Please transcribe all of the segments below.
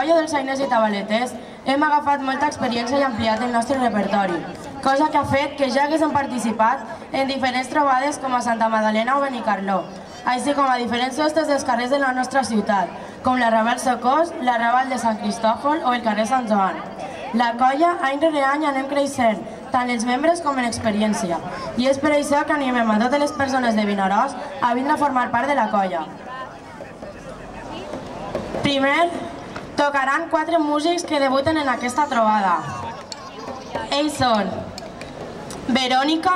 colla dels Ainers i Tabaleters hem agafat molta experiència i ampliat el nostre repertori, cosa que ha fet que ja haguéssim participat en diferents trobades com a Santa Magdalena o Benicarló, així com a diferents festes dels carrers de la nostra ciutat, com l'Arrabal Socors, l'Arrabal de Sant Cristòfol o el carrer Sant Joan. La colla, any rere any, anem creixent, tant els membres com en experiència, i és per això que animem a totes les persones de Vinaròs a vindre a formar part de la colla. Primer, tocaran 4 músics que debuten en aquesta trobada. Ells són Verònica,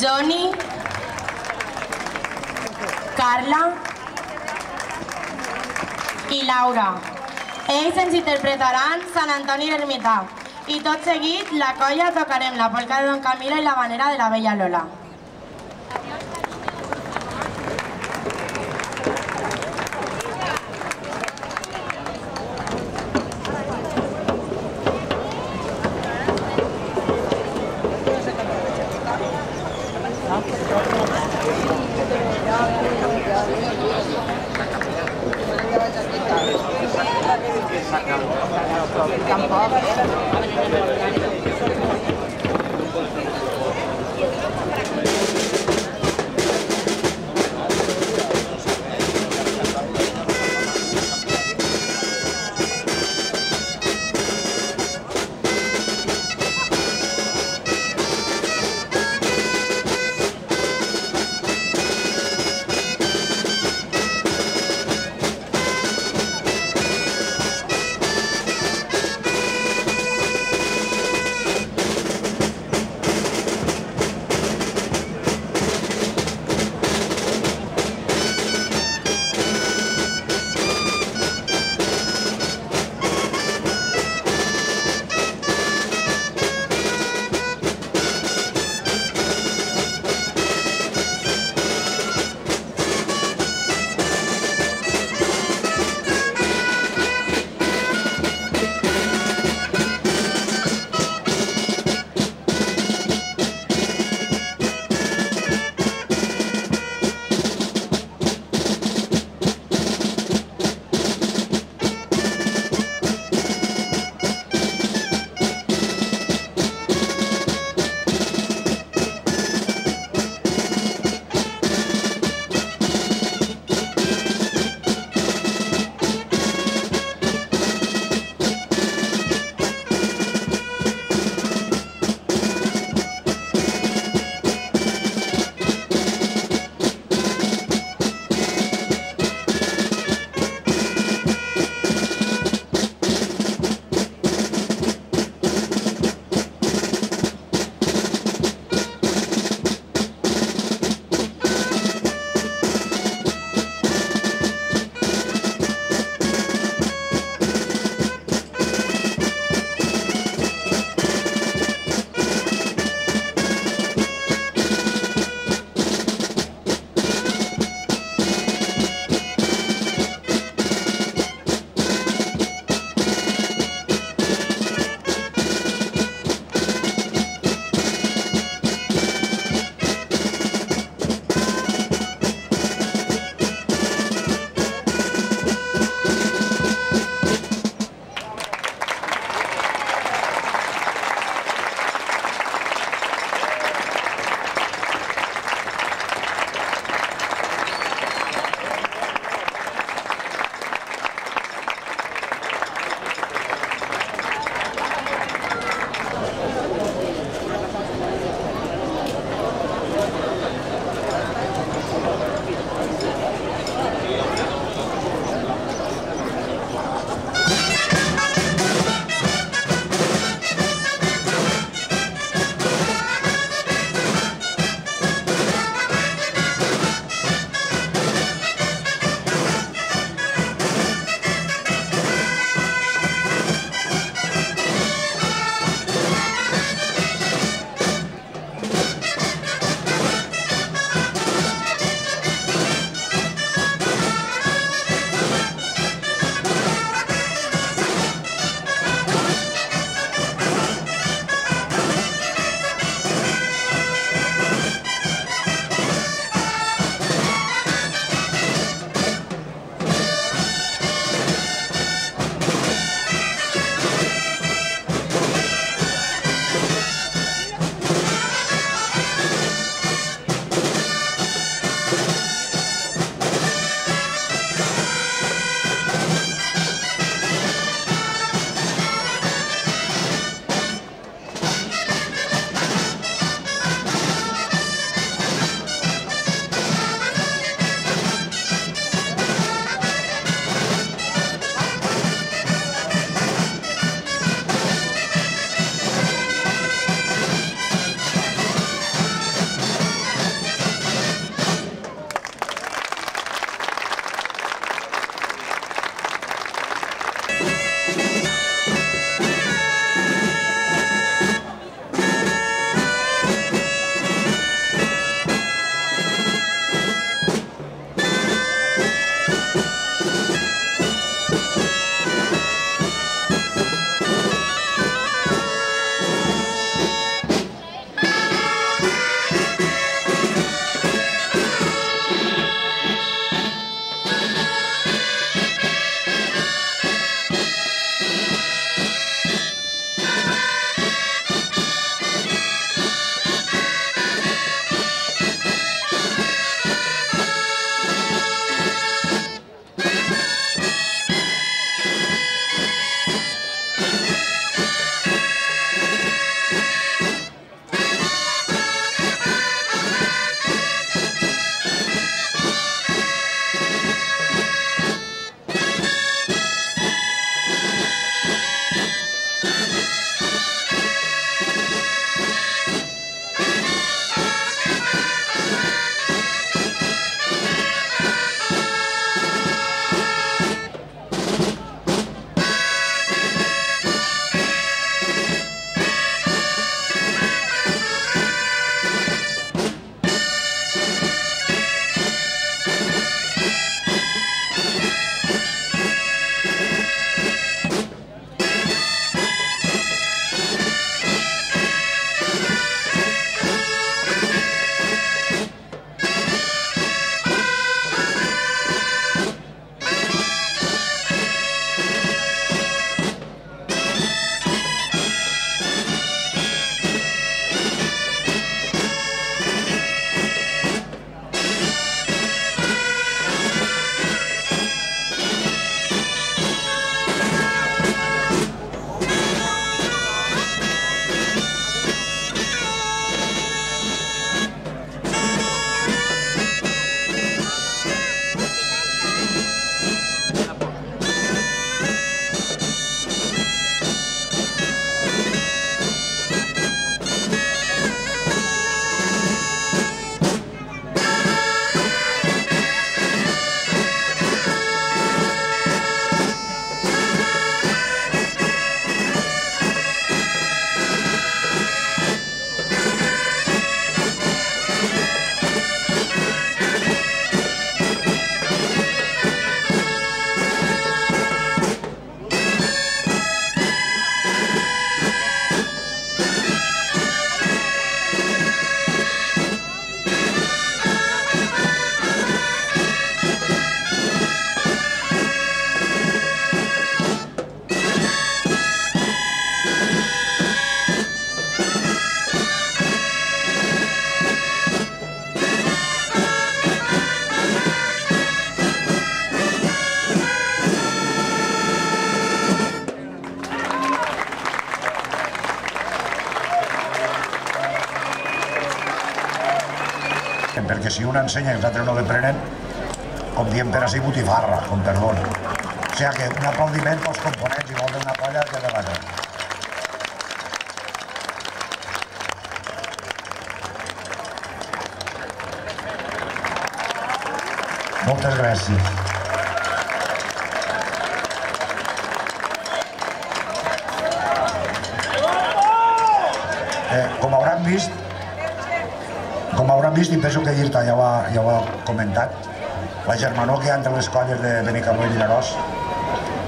Johnny, Carla i Laura. Ells ens interpretaran Sant Antoni l'Ermità i tot seguit la colla tocarem la polca de Don Camilo i la vanera de la Bella Lola. si un ensenya i els altres no l'aprenen, com diem per així, botifarra, com perdona. O sigui que un aplaudiment pels components, igual d'una colla que de l'altra. Moltes gràcies. Com hauran vist, i penso que Irta ja ho ha comentat, la germanor que hi ha entre les colles de Benicarló i Vinaròs,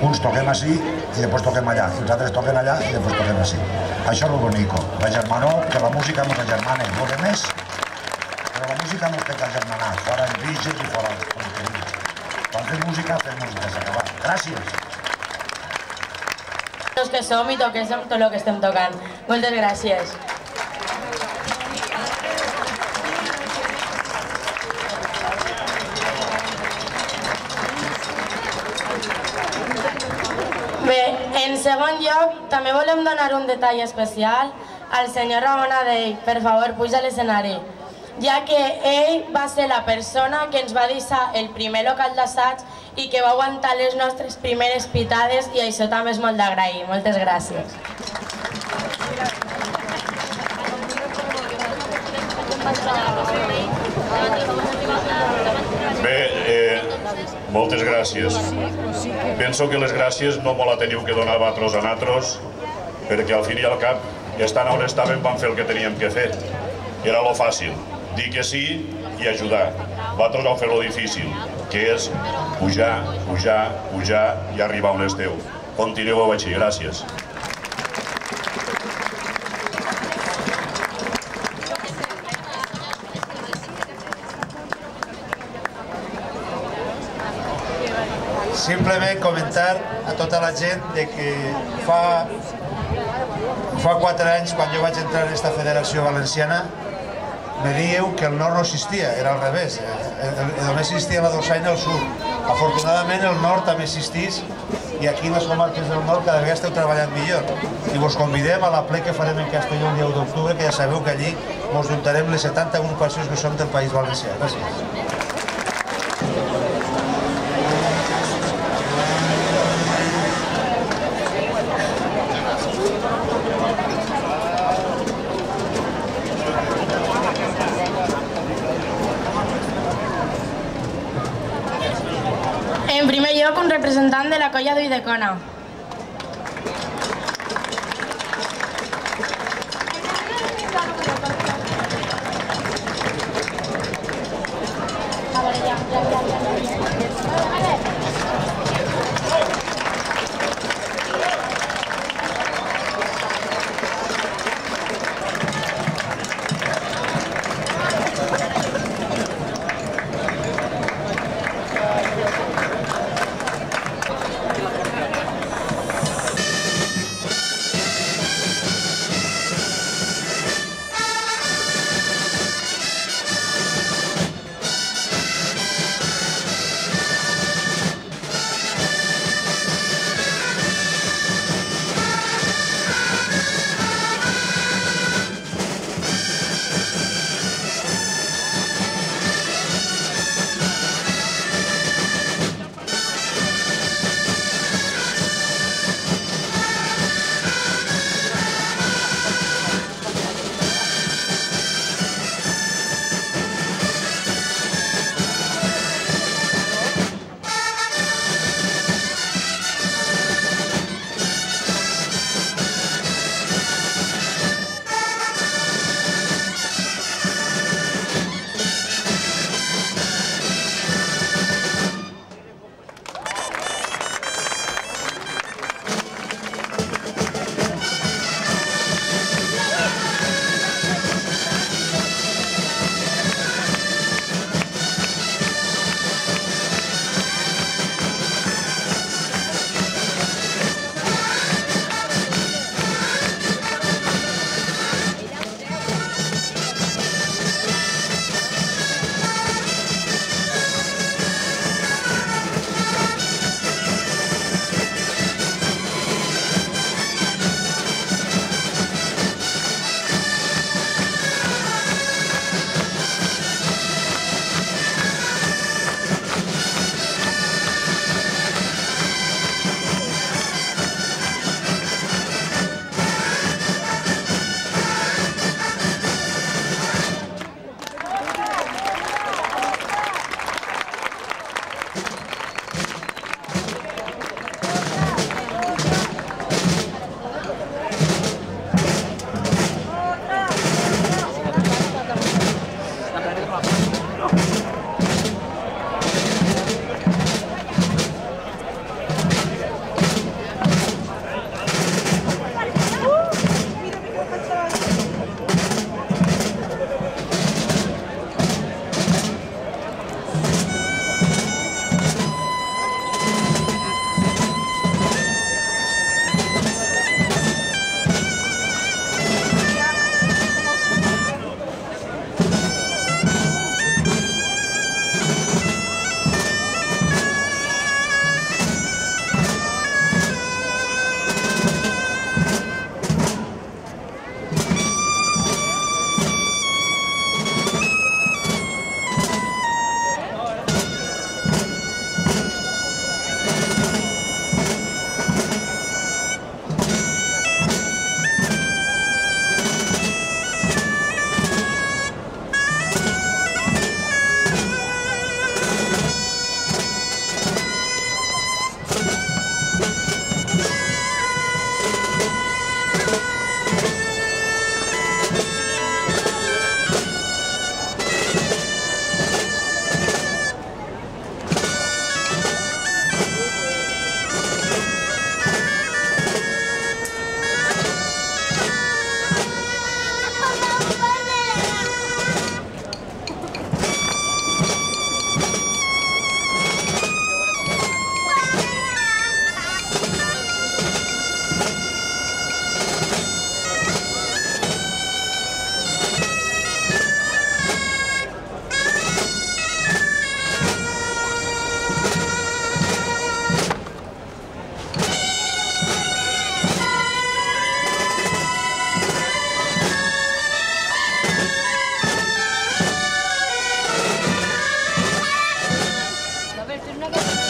uns toquem així i després toquem allà, i els altres toquen allà i després toquem així. Això és el bonico, la germanor, que la música no s'agermana, no de més, però la música no es té que agermanar, fora els bitxes i fora els contenidors. Quan fem música, s'ha acabat. Gràcies. Els que som i toquem tot el que estem tocant. Moltes gràcies. Bé, en segon lloc, també volem donar un detall especial al senyor Ramon Adell. Per favor, puja a l'escenari. Ja que ell va ser la persona que ens va deixar el primer local d'assaig i que va aguantar les nostres primeres pitades, i això també és molt d'agrair. Moltes gràcies. Bé, moltes gràcies. Penso que les gràcies no me la teniu que donar vosaltres a nosaltres, perquè al fin i al cap, estant on estàvem, vam fer el que teníem que fer. Era lo fàcil, dir que sí i ajudar. Vosaltres vau fer lo difícil, que és pujar, pujar, pujar i arribar on esteu. Continueu així, gràcies. Simplement comentar a tota la gent que fa 4 anys, quan jo vaig entrar en aquesta federació valenciana, me dieu que el nord no existia, era al revés. Només existia la dolçaina al sud. Afortunadament el nord també existís i aquí les comarques del nord cada vegada esteu treballant millor. I vos convidem a la ple que farem en Castelló el 10 d'octubre, que ja sabeu que allí ens juntarem les 70 agrupacions que som del País Valencià. Gràcies. En primer lloc, un representant de la colla d'Uidecona. per fer una cosa